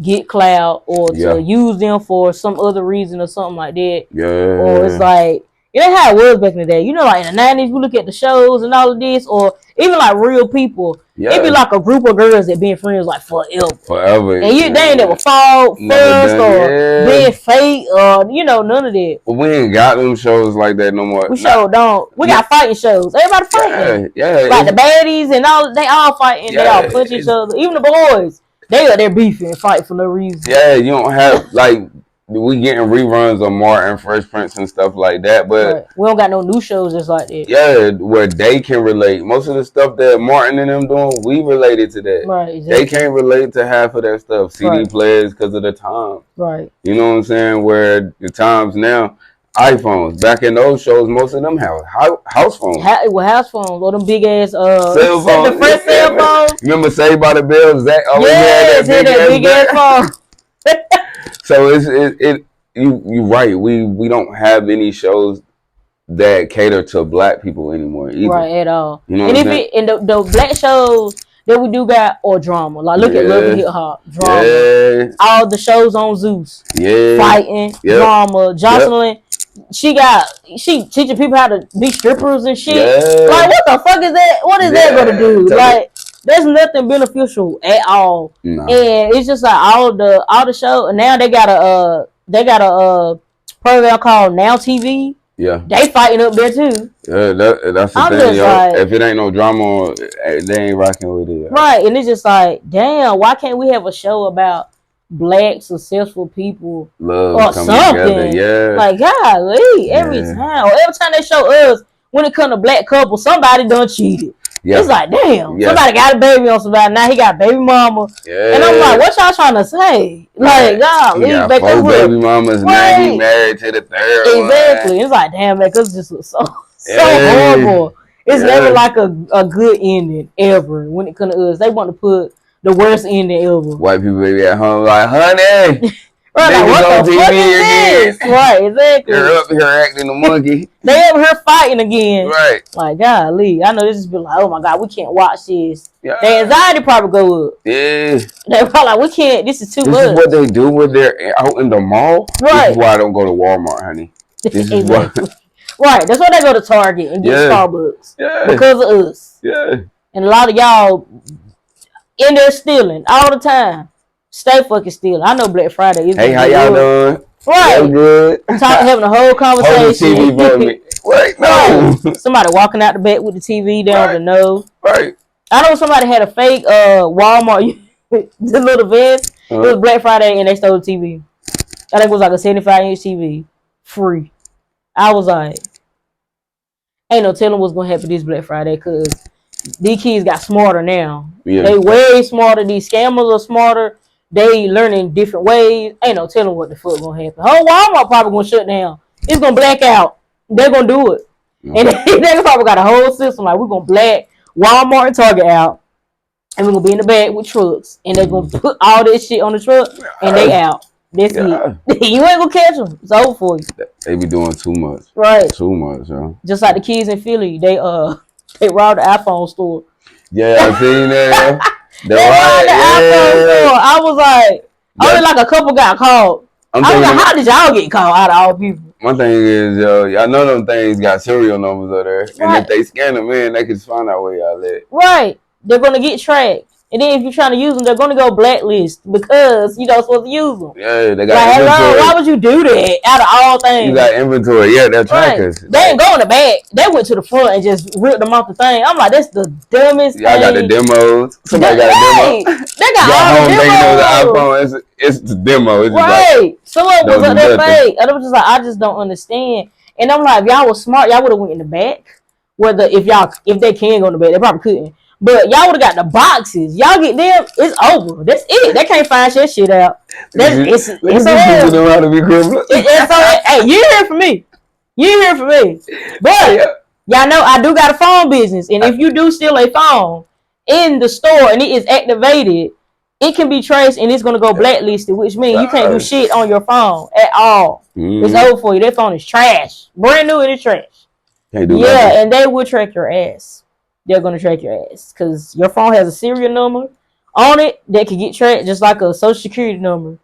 get clout or to use them for some other reason or something like that. Yeah. Or it's like, it ain't how it was back in the day. Like in the 90s, we look at the shows and all of this, or even like real people. It be like a group of girls that been friends like forever. And they ain't never fought, fussed, or been fake, or none of that. But we ain't got them shows like that no more. We sure don't. We got fighting shows. Everybody fighting. Yeah. Like the baddies and all, they all fighting. They all punch each other. Even the boys, they are there beefing and fight for no reason. Yeah, you don't have like. We getting reruns of Martin, Fresh Prince, and stuff like that, but we don't got no new shows just like that. Yeah, where they can relate. Most of the stuff that Martin and them doing, we related to that. Right, exactly. They can't relate to half of that stuff. CD players because of the time. Right. You know what I'm saying? Where the times now, iPhones. Back in those shows, most of them have house phones. House phones or them big ass cell phones. The first cell phone. Remember Saved by the Bell? Zach always had that big ass phone. So you're right. We don't have any shows that cater to black people anymore either. Right, at all. You know and the black shows that we do got or drama. Like look at Love and Hip Hop. Drama. Yeah. All the shows on Zeus. Yeah. Fighting, drama. Jocelyn, she teaching people how to be strippers and shit. Yeah. Like what the fuck is that? What is that gonna do? Like there's nothing beneficial at all. No. And it's just like all the show. And now they got a program called Now TV. Yeah. They fighting up there too. Yeah, that's the thing, yo. Like, if it ain't no drama, they ain't rocking with it. Right. And it's just like, damn, why can't we have a show about black successful people love or something? Together. Yeah. Like golly, every time they show us when it comes to black couples, somebody done cheated. Yeah. It's like, damn, Yeah. somebody got a baby on somebody. Now he got baby mama. Yeah. And I'm like, what y'all trying to say? Like, God, he got make 4 us baby look. mamas. Now Right. he married to the 3rd Exactly. one. It's like, damn, make us just look so Yeah. horrible. It's Yeah. never like a good ending ever when it comes to us. They want to put the worst ending ever. White people be at home like, honey. Right, like, what the fuck is this? Right, exactly. You're up here acting a monkey. They over here fighting again. Right. Like, golly. I know this just be like, oh my God, we can't watch this. Yeah. Their anxiety probably go up. Yeah. They probably like, we can't, this is too much. This is what they do when they're out in the mall. Right. This is why I don't go to Walmart, honey. This is why. Right, that's why they go to Target and get Starbucks. Yeah. Because of us. Yeah. And a lot of y'all in there stealing all the time. Stay fucking stealing. I know Black Friday is. Hey, how y'all doing? Right. I'm good. Having a whole conversation. Hold the TV for me. Right, no. Right. Somebody walking out the back with the TV down the nose. Right. I know somebody had a fake Walmart the little vest. It was Black Friday and they stole the TV. I think it was like a 75-inch TV. Free. I was like, ain't no telling what's gonna happen this Black Friday because these kids got smarter now. Yeah. They way smarter. These scammers are smarter. They learning different ways. Ain't no telling what the fuck gonna happen. Whole Walmart probably gonna shut down. It's gonna black out. They're gonna do it. And they probably got a whole system like we're gonna black Walmart and Target out. And we're gonna be in the back with trucks. And they're gonna put all this shit on the truck and they out. That's it. You ain't gonna catch them. It's over for you. They be doing too much. Right. Too much, yo. Just like the kids in Philly, they robbed the iPhone store. Yeah, I seen that. They robbed the iPhone store. I was like, only like a couple got caught. I was like, how did y'all get caught out of all people? My thing is, yo, y'all know them things got serial numbers up there. Right. And if they scan them in, they can find out where y'all at. Right. They're going to get tracked. And then if you're trying to use them, they're going to go blacklist because you don't supposed to use them. Yeah, they got like, inventory. Hello, why would you do that out of all things? You got inventory. Yeah, they're trackers. Right. They ain't go in the back. They went to the front and just ripped them off the thing. I'm like, that's the dumbest thing. Y'all got the demos. Somebody got a demo. They got all the demos. The iPhone, it's the demo. It's right. Like, someone was up there fake. And I was just like, I just don't understand. And I'm like, if y'all was smart, y'all would have went in the back. If they can go in the back, they probably couldn't. But y'all would have got the boxes. Y'all get them, it's over. That's it. They can't find that shit out. It's so know how to be criminal. Hey, you hear from me. You hear from me. But y'all know I do got a phone business. And if you do steal a phone in the store and it is activated, it can be traced and it's going to go blacklisted, which means you can't do shit on your phone at all. It's over for you. That phone is trash. Brand new and it's trash. Can't do nothing. And they will track your ass. They're going to track your ass because your phone has a serial number on it that can get tracked just like a social security number.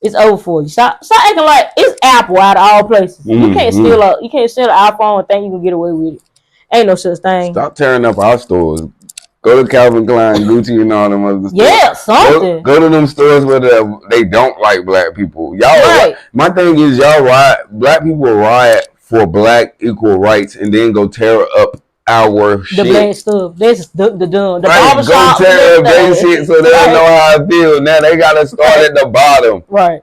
It's over for you. Stop acting like it's Apple out of all places. You can't steal an iPhone and think you can get away with it. Ain't no such thing. Stop tearing up our stores. Go to Calvin Klein, Gucci, and all them other stores. Yeah, something. Go to them stores where they don't like black people. Y'all, right. My thing is, y'all riot. Black people riot for black equal rights, and then go tear up our shit. The black stuff. That's the dumb. The right. Go tear up their shit so they don't know how I feel. Now they gotta start at the bottom. Right.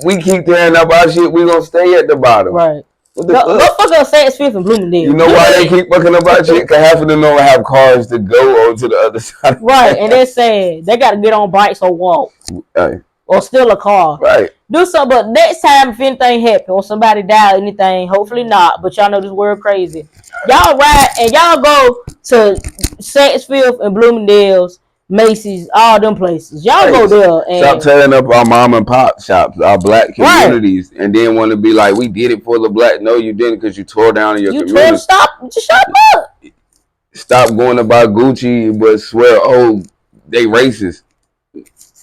We keep tearing up our shit. We gonna stay at the bottom. Right. Go fuck up Saks Fifth and Bloomingdale. You know why they keep fucking up our shit? Because half of them don't have cars to go on to the other side. Right, and they're saying they got to get on bikes or walk. Right. Or steal a car. Right. Do something, but next time if anything happen or somebody die or anything, hopefully not, but y'all know this world crazy. Y'all ride and y'all go to Saks Fifth and Bloomingdale's, Macy's, all them places. Y'all go there and stop tearing up our mom and pop shops, our black communities, and then want to be like, we did it for the black. No, you didn't, because you tore down your community. Just shut up. Stop going to buy Gucci, but swear, they racist.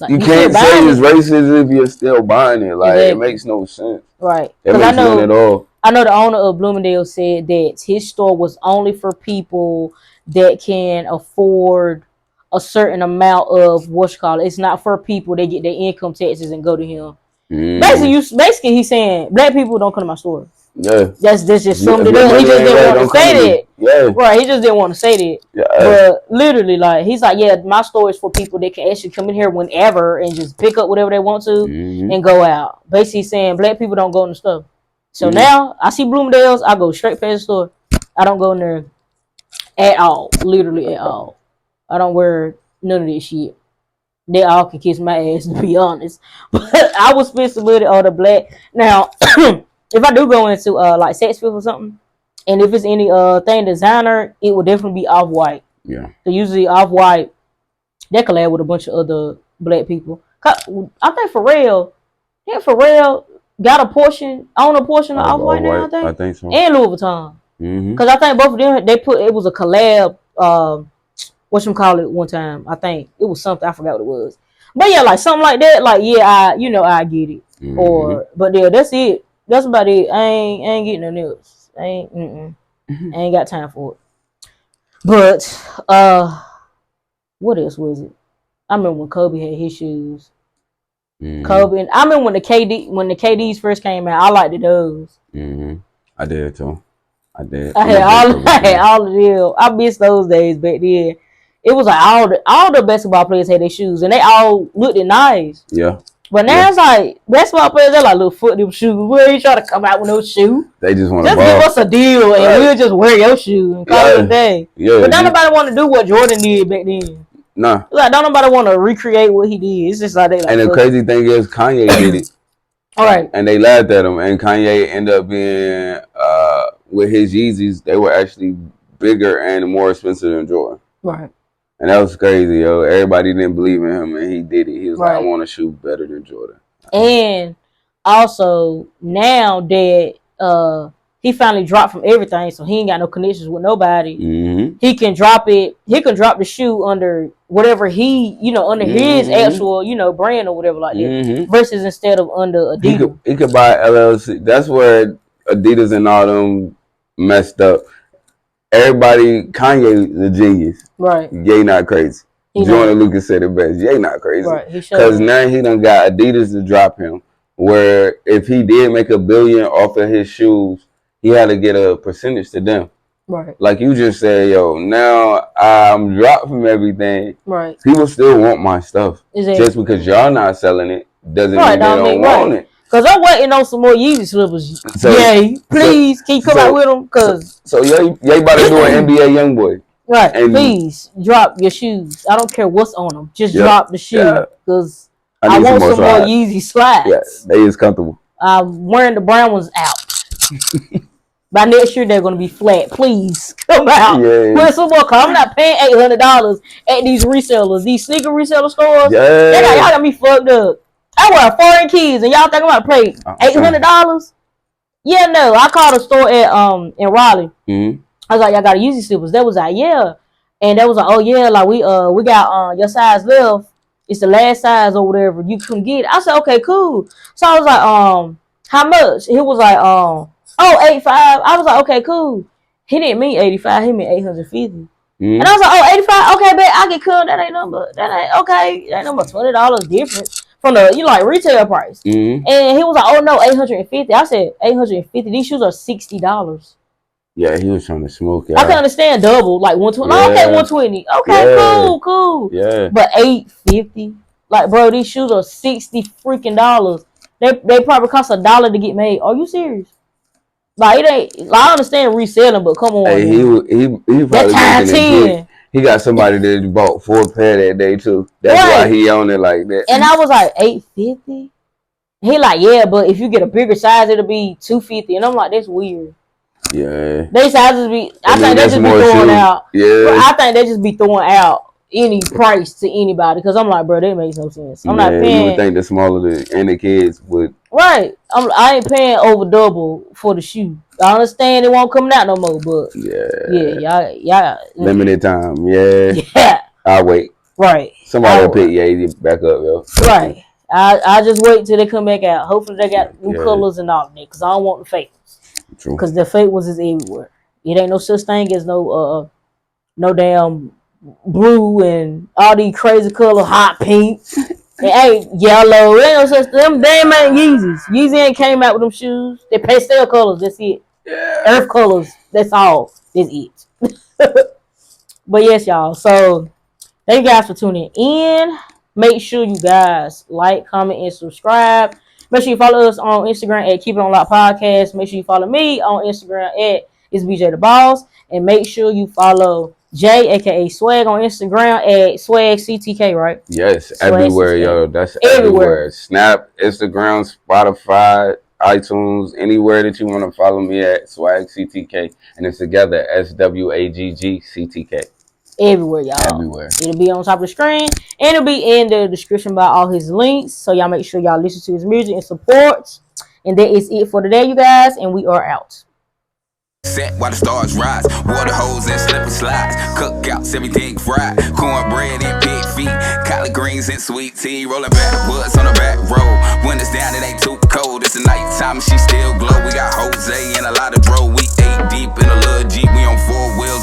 Like, you can't say it's racist if you're still buying it. Like, it makes no sense. Right. It makes none at all. I know the owner of Bloomingdale said that his store was only for people that can afford a certain amount of it's not for people that get their income taxes and go to him. Basically, he's saying black people don't come to my store. Yeah, that's just something. He just didn't want to say that. Yeah, right. He just didn't want to say that. Yeah, but literally, like he's like, yeah, my store is for people that can actually come in here whenever and just pick up whatever they want to and go out. Basically, saying black people don't go in the store. So now I see Bloomingdale's, I go straight past the store. I don't go in there. at all. Literally at all. I don't wear none of this shit. They all can kiss my ass, to be honest. But I would spend some money on the black. Now, if I do go into like sex fit or something, and if it's any thing designer, it would definitely be Off-White. Yeah. So usually Off-White, they collab with a bunch of other black people. I think Pharrell got a portion of Off-White now, I think so. and Louis Vuitton. Mm-hmm. Because I think both of them, it was a collab, whatchamacallit one time. I think it was something, I forgot what it was. But yeah, like something like that, like yeah, I get it. Mm-hmm. But yeah, that's it. That's about it. I ain't getting no else. I ain't got time for it. But what else was it? I remember when Kobe had his shoes. Mm-hmm. Kobe, and I remember when the KDs first came out. I liked those. Mm-hmm. I did too. I did. I had all of them. I miss those days back then. It was like all the basketball players had their shoes, and they all looked nice. Yeah. But now it's like basketball players, they're like little foot them shoes. Where you trying to come out with those shoes? They just want to give us a deal, and we'll just wear your shoes and call it a day. Yeah. But don't nobody want to do what Jordan did back then. Nah. Like don't nobody want to recreate what he did. It's just like they like. And the crazy thing is, Kanye did it. All right. And they laughed at him, and Kanye ended up being with his Yeezys. They were actually bigger and more expensive than Jordan. Right. And that was crazy, yo. Everybody didn't believe in him, and he did it. He was like, I want to shoot better than Jordan. And also, now that he finally dropped from everything, so he ain't got no connections with nobody. Mm-hmm. He can drop it. He can drop the shoe under whatever under his actual, brand or whatever like that. Mm-hmm. Versus instead of under Adidas. He could buy LLC. That's where Adidas and all them messed up. Everybody, Kanye the genius. Right. Ye not crazy. Jordan Lucas said it best. Ye not crazy. Right. Because now he done got Adidas to drop him. Where if he did make $1 billion off of his shoes, he had to get a percentage to them. Right. Like you just said, yo, now I'm dropped from everything. Right. People still want my stuff. Exactly. Just because y'all not selling it doesn't mean they don't want it. Because I'm waiting on some more Yeezy slippers. So, yay. Please, can you come out with them? So Ye about to do an NBA Youngboy. Right. And please, drop your shoes. I don't care what's on them. Just drop the shoe. Because I want some more Yeezy slides. Yeah, they is comfortable. I'm wearing the brown ones out. By next year, they're going to be flat. Please, come out. Yeah. Put some more. I'm not paying $800 at these resellers. These sneaker reseller stores. Yeah. Y'all got me fucked up. I wear foreign keys, and y'all think I'm about to pay $800? Yeah, no. I called a store at in Raleigh. Mm-hmm. I was like, y'all got a Yeezy slippers. That was like, yeah. And that was like, oh yeah, like we got your size left. It's the last size or whatever. You can get it. I said, okay, cool. So I was like, how much? He was like, $85. I was like, okay, cool. He didn't mean 85. He meant 850. Mm-hmm. And I was like, 85. Okay, bet I get cool. That ain't number $20 difference from the retail price. Mm-hmm. And he was like, oh no, 850. I said 850. These shoes are $60. Yeah, he was trying to smoke it. I can understand double, like 120. Yeah. Okay, 120. Okay, cool. Yeah. But 850. Like, bro, these shoes are $60 freaking dollars. They probably cost $1 to get made. Are you serious? Like it ain't. Like, I understand reselling, but come on. Hey, he probably making he got somebody that bought 4 pair that day too. That's why he owned it like that. And I was like, $850. He like, yeah, but if you get a bigger size, it'll be $250. And I'm like, that's weird. Yeah. They sizes be. I think they just be throwing out. Yeah. Bro, I think they just be throwing out any price to anybody because I'm like, bro, that makes no sense. I'm not paying. You would think the smaller the kids would. Right. I ain't paying over double for the shoe. I understand it won't come out no more, but y'all limited time. Yeah. Yeah. I'll wait. Right. Somebody will pick back up, yo. Right. I just wait till they come back out. Hopefully they got new colors and all that because I don't want the fake ones. True. Because the fake ones is everywhere. It ain't no such thing as no damn blue and all these crazy colors, hot pink. It ain't yellow. It ain't no such them damn ain't Yeezys. Yeezy ain't came out with them shoes. They pastel colors. That's it. Yeah. Earth colors. That's all. That's it. But yes, y'all. So thank you guys for tuning in. Make sure you guys like, comment, and subscribe. Make sure you follow us on Instagram at Keep It On Lock Podcast. Make sure you follow me on Instagram at It's BJ the Boss. And make sure you follow Jay, aka Swagg, on Instagram at Swagg CTK, right? Yes, Swagg everywhere, CTK. yo. That's Everywhere. everywhere. Snap, Instagram, Spotify, iTunes, anywhere that you want to follow me at Swagg CTK. And it's together, SWAGG CTK. Everywhere, y'all. Everywhere. It'll be on top of the screen, and it'll be in the description about all his links. So y'all make sure y'all listen to his music and support. And that is it for today, you guys. And we are out. Set while the stars rise, water holes and slip and slides, cookouts, everything fried, cornbread and pig feet, collard greens and sweet tea, rolling backwoods on the back road. When it's down, it ain't too cold. It's the nighttime and she still glow. We got Jose and a lot of bro. We 8 deep in a little Jeep. We on 4 wheels.